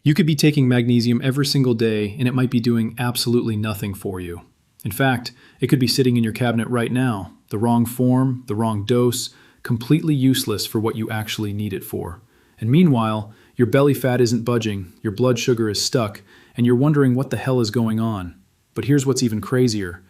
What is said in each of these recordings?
You could be taking magnesium every single day and it might be doing absolutely nothing for you. In fact, it could be sitting in your cabinet right now, the wrong form, the wrong dose, completely useless for what you actually need it for. And meanwhile, your belly fat isn't budging, your blood sugar is stuck, and you're wondering what the hell is going on. But here's what's even crazier.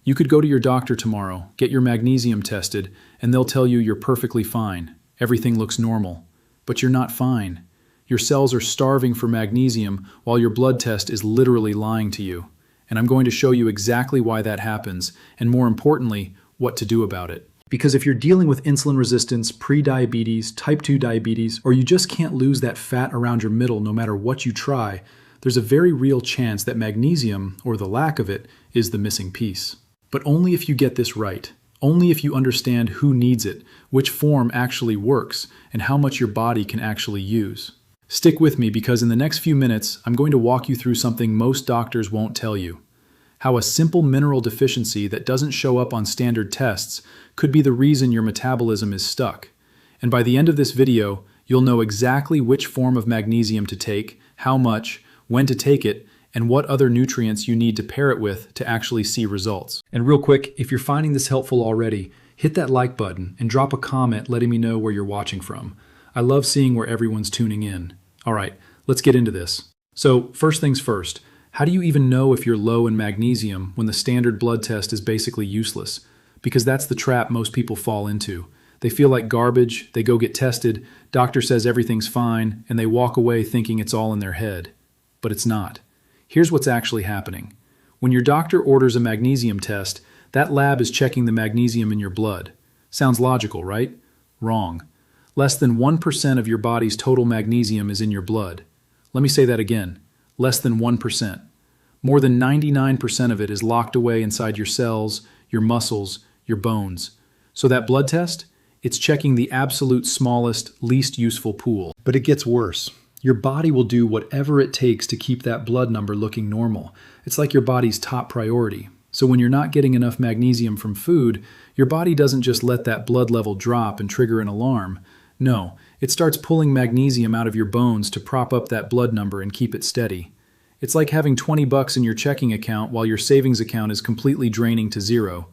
You could go to your doctor tomorrow, get your magnesium tested, and they'll tell you you're perfectly fine. Everything looks normal. But you're not fine. Your cells are starving for magnesium while your blood test is literally lying to you. And I'm going to show you exactly why that happens, and more importantly, what to do about it. Because if you're dealing with insulin resistance, pre-diabetes, type 2 diabetes, or you just can't lose that fat around your middle no matter what you try, there's a very real chance that magnesium, or the lack of it, is the missing piece. But only if you get this right. Only if you understand who needs it, which form actually works, and how much your body can actually use. Stick with me because in the next few minutes, I'm going to walk you through something most doctors won't tell you. How a simple mineral deficiency that doesn't show up on standard tests could be the reason your metabolism is stuck. And by the end of this video, you'll know exactly which form of magnesium to take, how much, when to take it, and what other nutrients you need to pair it with to actually see results. And real quick, if you're finding this helpful already, hit that like button and drop a comment letting me know where you're watching from. I love seeing where everyone's tuning in. All right, let's get into this. So first things first, how do you even know if you're low in magnesium when the standard blood test is basically useless? Because that's the trap most people fall into. They feel like garbage, they go get tested, doctor says everything's fine, and they walk away thinking it's all in their head. But it's not. Here's what's actually happening. When your doctor orders a magnesium test, that lab is checking the magnesium in your blood. Sounds logical, right? Wrong. Less than 1% of your body's total magnesium is in your blood. Let me say that again. Less than 1%. More than 99% of it is locked away inside your cells, your muscles, your bones. So that blood test, it's checking the absolute smallest, least useful pool. But it gets worse. Your body will do whatever it takes to keep that blood number looking normal. It's like your body's top priority. So when you're not getting enough magnesium from food, your body doesn't just let that blood level drop and trigger an alarm. No, it starts pulling magnesium out of your bones to prop up that blood number and keep it steady. It's like having $20 in your checking account while your savings account is completely draining to zero.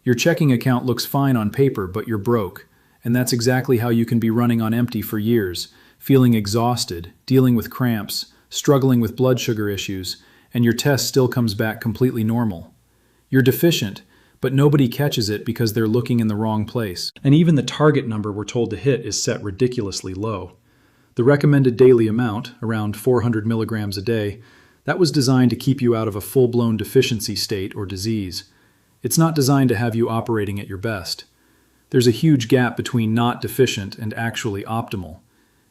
Your checking account looks fine on paper, but you're broke. And that's exactly how you can be running on empty for years, feeling exhausted, dealing with cramps, struggling with blood sugar issues, and your test still comes back completely normal. You're deficient, but nobody catches it because they're looking in the wrong place. And even the target number we're told to hit is set ridiculously low. The recommended daily amount, around 400 milligrams a day, that was designed to keep you out of a full-blown deficiency state or disease. It's not designed to have you operating at your best. There's a huge gap between not deficient and actually optimal.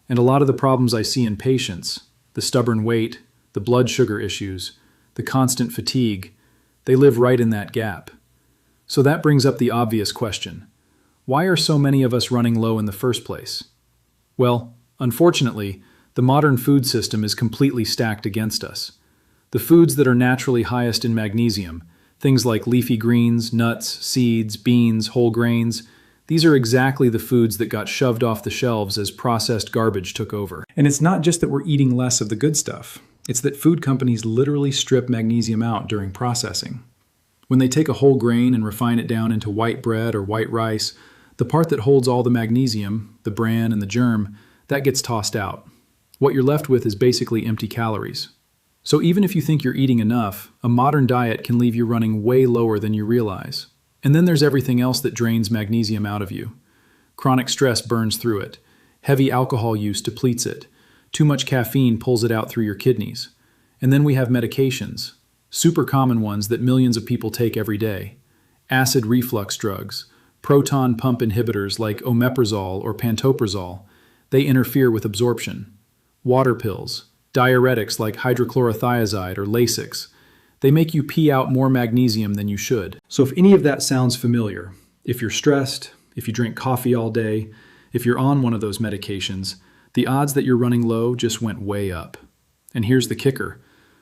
And a lot of the problems I see in patients, the stubborn weight, the blood sugar issues, the constant fatigue, they live right in that gap. So that brings up the obvious question. Why are so many of us running low in the first place? Well, unfortunately, the modern food system is completely stacked against us. The foods that are naturally highest in magnesium, things like leafy greens, nuts, seeds, beans, whole grains, these are exactly the foods that got shoved off the shelves as processed garbage took over. And it's not just that we're eating less of the good stuff. It's that food companies literally strip magnesium out during processing. When they take a whole grain and refine it down into white bread or white rice, the part that holds all the magnesium, the bran and the germ, that gets tossed out. What you're left with is basically empty calories. So even if you think you're eating enough, a modern diet can leave you running way lower than you realize. And then there's everything else that drains magnesium out of you. Chronic stress burns through it. Heavy alcohol use depletes it. Too much caffeine pulls it out through your kidneys. And then we have medications, super common ones that millions of people take every day. Acid reflux drugs, proton pump inhibitors like omeprazole or pantoprazole, they interfere with absorption. Water pills, diuretics like hydrochlorothiazide or Lasix, they make you pee out more magnesium than you should. So if any of that sounds familiar, if you're stressed, if you drink coffee all day, if you're on one of those medications, the odds that you're running low just went way up. And here's the kicker.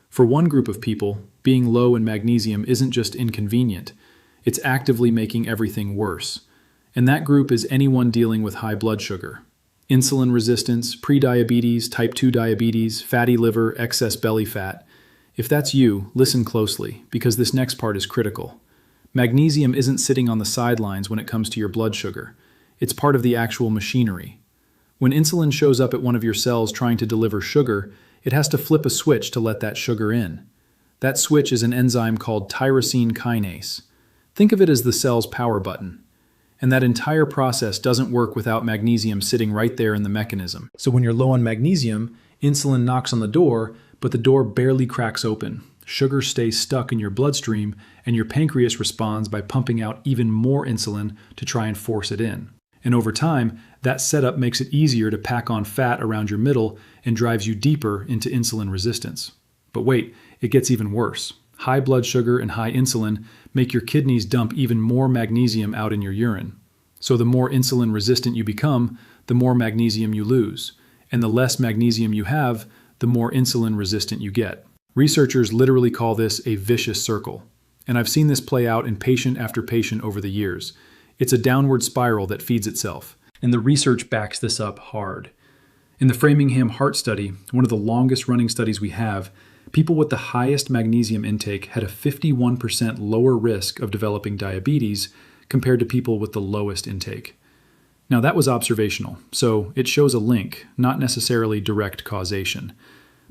For one group of people, being low in magnesium isn't just inconvenient, it's actively making everything worse. And that group is anyone dealing with high blood sugar. insulin resistance, prediabetes, type 2 diabetes, fatty liver, excess belly fat. If that's you, listen closely, because this next part is critical. Magnesium isn't sitting on the sidelines when it comes to your blood sugar. It's part of the actual machinery. When insulin shows up at one of your cells trying to deliver sugar, it has to flip a switch to let that sugar in. That switch is an enzyme called tyrosine kinase. Think of it as the cell's power button. And that entire process doesn't work without magnesium sitting right there in the mechanism. So when you're low on magnesium, insulin knocks on the door, but the door barely cracks open. Sugar stays stuck in your bloodstream, and your pancreas responds by pumping out even more insulin to try and force it in. And over time, that setup makes it easier to pack on fat around your middle and drives you deeper into insulin resistance. But wait, it gets even worse. High blood sugar and high insulin make your kidneys dump even more magnesium out in your urine. So the more insulin resistant you become, the more magnesium you lose. And the less magnesium you have, the more insulin resistant you get. Researchers literally call this a vicious circle. And I've seen this play out in patient after patient over the years. It's a downward spiral that feeds itself. And the research backs this up hard. In the Framingham Heart Study, one of the longest running studies we have, people with the highest magnesium intake had a 51% lower risk of developing diabetes compared to people with the lowest intake. Now that was observational, so it shows a link, not necessarily direct causation.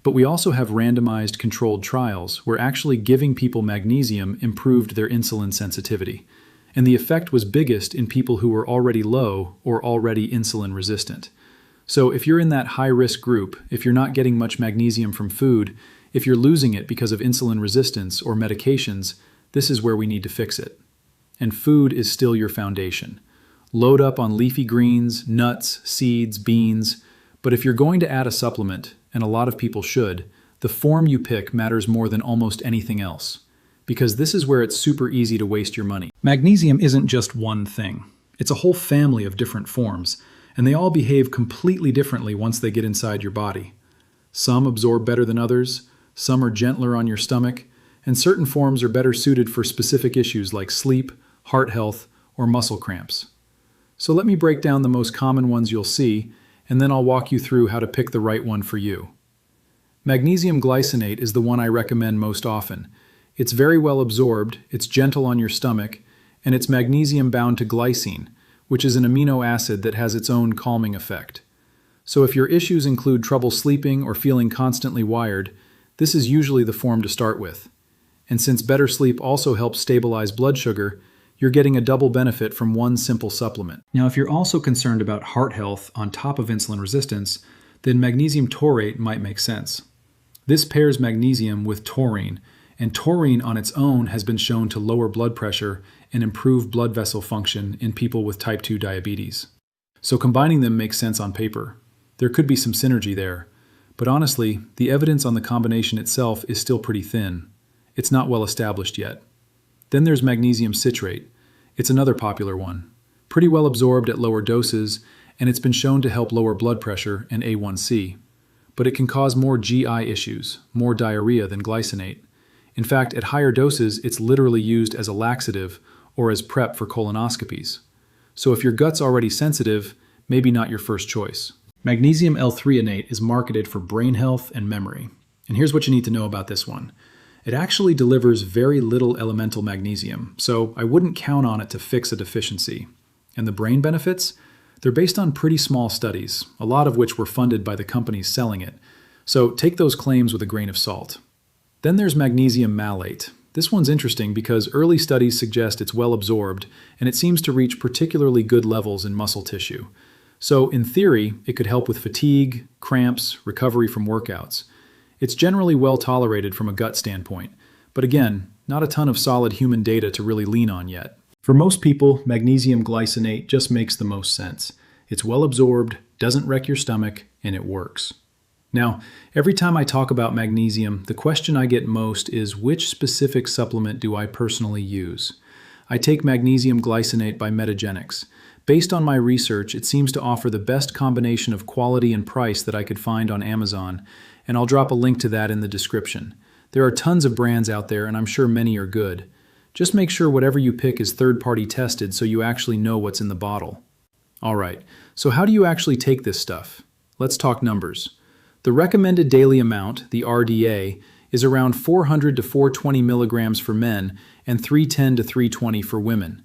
But we also have randomized controlled trials where actually giving people magnesium improved their insulin sensitivity. And the effect was biggest in people who were already low or already insulin resistant. So if you're in that high-risk group, if you're not getting much magnesium from food, if you're losing it because of insulin resistance or medications, this is where we need to fix it. And food is still your foundation. Load up on leafy greens, nuts, seeds, beans. But if you're going to add a supplement, and a lot of people should, the form you pick matters more than almost anything else. Because this is where it's super easy to waste your money. Magnesium isn't just one thing. It's a whole family of different forms, and they all behave completely differently once they get inside your body. Some absorb better than others, some are gentler on your stomach, and certain forms are better suited for specific issues like sleep, heart health, or muscle cramps. So let me break down the most common ones you'll see, and then I'll walk you through how to pick the right one for you. Magnesium glycinate is the one I recommend most often. It's very well absorbed, it's gentle on your stomach, and it's magnesium bound to glycine, which is an amino acid that has its own calming effect. So if your issues include trouble sleeping or feeling constantly wired, this is usually the form to start with. And since better sleep also helps stabilize blood sugar, you're getting a double benefit from one simple supplement. Now, if you're also concerned about heart health on top of insulin resistance, then magnesium taurate might make sense. This pairs magnesium with taurine, and taurine on its own has been shown to lower blood pressure and improve blood vessel function in people with type 2 diabetes. So combining them makes sense on paper. There could be some synergy there, but honestly, the evidence on the combination itself is still pretty thin. It's not well established yet. Then there's magnesium citrate. It's another popular one. Pretty well absorbed at lower doses, and it's been shown to help lower blood pressure and A1C. But it can cause more GI issues, more diarrhea than glycinate. In fact, at higher doses, it's literally used as a laxative or as prep for colonoscopies. So if your gut's already sensitive, maybe not your first choice. Magnesium l-threonate is marketed for brain health and memory. And here's what you need to know about this one. It actually delivers very little elemental magnesium, so I wouldn't count on it to fix a deficiency. And the brain benefits? They're based on pretty small studies, a lot of which were funded by the companies selling it. So take those claims with a grain of salt. Then there's magnesium malate. This one's interesting because early studies suggest it's well absorbed, and it seems to reach particularly good levels in muscle tissue. So in theory, it could help with fatigue, cramps, recovery from workouts. It's generally well tolerated from a gut standpoint, but again, not a ton of solid human data to really lean on yet. For most people, magnesium glycinate just makes the most sense. It's well absorbed, doesn't wreck your stomach, and it works. Now, every time I talk about magnesium, the question I get most is which specific supplement do I personally use? I take magnesium glycinate by Metagenics. Based on my research, it seems to offer the best combination of quality and price that I could find on Amazon, and I'll drop a link to that in the description. There are tons of brands out there, and I'm sure many are good. Just make sure whatever you pick is third-party tested so you actually know what's in the bottle. All right, so how do you actually take this stuff? Let's talk numbers. The recommended daily amount, the RDA, is around 400 to 420 milligrams for men and 310 to 320 for women.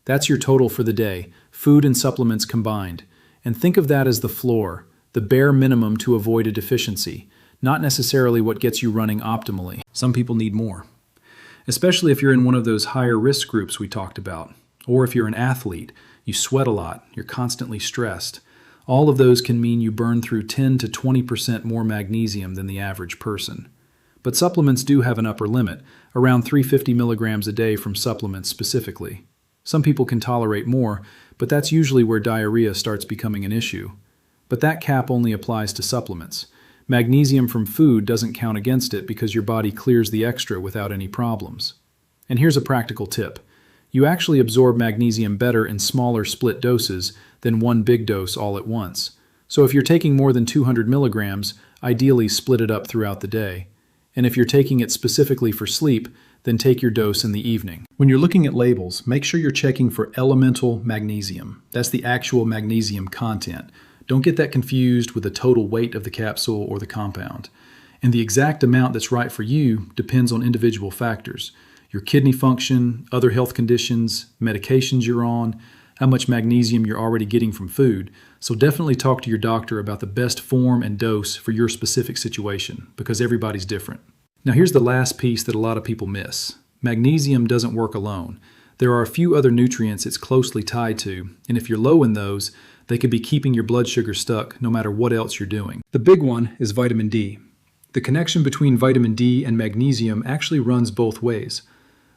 That's your total for the day, food and supplements combined. And think of that as the floor, the bare minimum to avoid a deficiency, not necessarily what gets you running optimally. Some people need more, especially if you're in one of those higher risk groups we talked about, or if you're an athlete, you sweat a lot, you're constantly stressed. All of those can mean you burn through 10 to 20% more magnesium than the average person. But supplements do have an upper limit, around 350 milligrams a day from supplements specifically. Some people can tolerate more, but that's usually where diarrhea starts becoming an issue. But that cap only applies to supplements. Magnesium from food doesn't count against it because your body clears the extra without any problems. And here's a practical tip. You actually absorb magnesium better in smaller split doses than one big dose all at once. So if you're taking more than 200 milligrams, ideally split it up throughout the day. And if you're taking it specifically for sleep, then take your dose in the evening. When you're looking at labels, make sure you're checking for elemental magnesium. That's the actual magnesium content. Don't get that confused with the total weight of the capsule or the compound. And the exact amount that's right for you depends on individual factors. Your kidney function, other health conditions, medications you're on, how much magnesium you're already getting from food. So definitely talk to your doctor about the best form and dose for your specific situation, because everybody's different. Now here's the last piece that a lot of people miss. Magnesium doesn't work alone. There are a few other nutrients it's closely tied to, and if you're low in those, they could be keeping your blood sugar stuck no matter what else you're doing. The big one is vitamin D. The connection between vitamin D and magnesium actually runs both ways.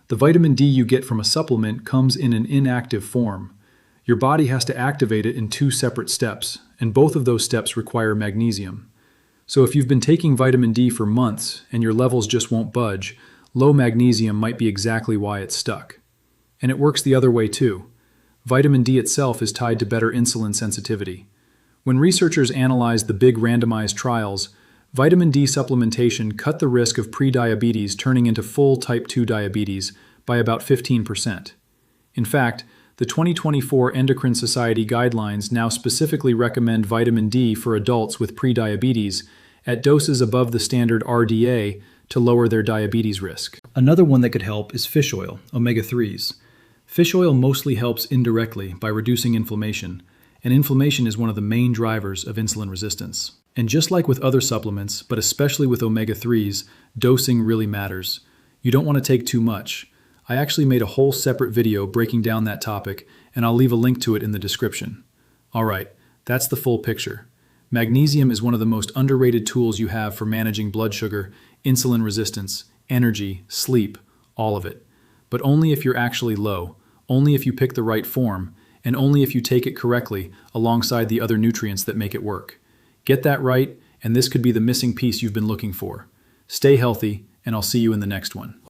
The vitamin D you get from a supplement comes in an inactive form. Your body has to activate it in two separate steps, and both of those steps require magnesium. So if you've been taking vitamin D for months and your levels just won't budge, low magnesium might be exactly why it's stuck. And it works the other way too. Vitamin D itself is tied to better insulin sensitivity. When researchers analyzed the big randomized trials, vitamin D supplementation cut the risk of prediabetes turning into full type 2 diabetes by about 15%. In fact, the 2024 Endocrine Society guidelines now specifically recommend vitamin D for adults with prediabetes at doses above the standard RDA to lower their diabetes risk. Another one that could help is fish oil, omega-3s. Fish oil mostly helps indirectly by reducing inflammation, and inflammation is one of the main drivers of insulin resistance. And just like with other supplements, but especially with omega-3s, dosing really matters. You don't want to take too much. I actually made a whole separate video breaking down that topic, and I'll leave a link to it in the description. All right, that's the full picture. Magnesium is one of the most underrated tools you have for managing blood sugar, insulin resistance, energy, sleep, all of it. But only if you're actually low, only if you pick the right form, and only if you take it correctly alongside the other nutrients that make it work. Get that right, and this could be the missing piece you've been looking for. Stay healthy, and I'll see you in the next one.